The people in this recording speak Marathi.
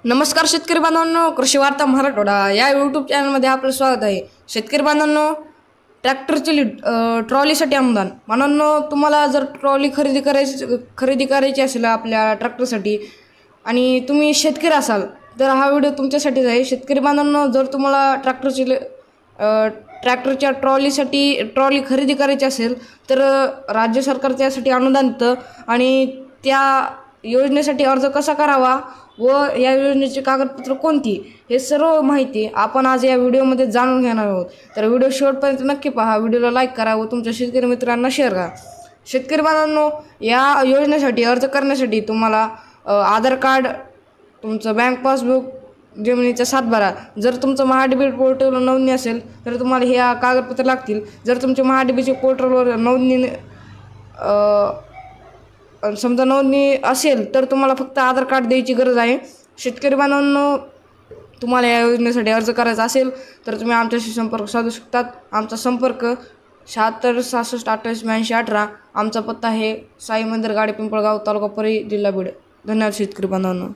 नमस्कार शेतकरी बांधवांनो, कृषी वार्ता मराठवाडा या यूट्यूब चॅनलमध्ये आपलं स्वागत आहे। शेतकरी बांधवांनो, ट्रॅक्टरची ट्रॉलीसाठी अनुदान बांधवांनो, तुम्हाला जर ट्रॉली खरेदी करायची असेल आपल्या ट्रॅक्टरसाठी आणि तुम्ही शेतकरी असाल तर हा व्हिडिओ तुमच्यासाठीच आहे। शेतकरी बांधवांनो, जर तुम्हाला ट्रॅक्टरच्या ट्रॉली खरेदी करायची असेल तर राज्य सरकार त्यासाठी अनुदान देतं आणि त्या योजनेसाठी अर्ज कसा करावा व या योजनेची कागदपत्र कोणती हे सर्व माहिती आपण आज या व्हिडिओमध्ये जाणून घेणार आहोत। तर व्हिडिओ शेवटपर्यंत नक्की पहा, व्हिडिओला लाईक करा व तुमच्या शेतकरी मित्रांना शेअर करा। शेतकरी बांधवांनो, या योजनेसाठी अर्ज करण्यासाठी तुम्हाला आधार कार्ड, तुमचं बँक पासबुक, जमिनीचा सातबारा, जर तुमचं महाडीबी पोर्टलवर नोंदणी असेल तर तुम्हाला ह्या कागदपत्र लागतील। जर तुमच्या महाडीबीच्या पोर्टलवर समजा नोंदणी असेल तर तुम्हाला फक्त आधार कार्ड द्यायची गरज आहे। शेतकरी बांधवांनो, तुम्हाला या योजनेसाठी अर्ज करायचा असेल तर तुम्ही आमच्याशी संपर्क साधू शकतात। आमचा संपर्क 76 66 28 82 18। आमचा पत्ता आहे साई मंदिर गाडी, पिंपळगाव, तालुका परळी, जिल्हा बीड। धन्यवाद शेतकरी बांधवांनो।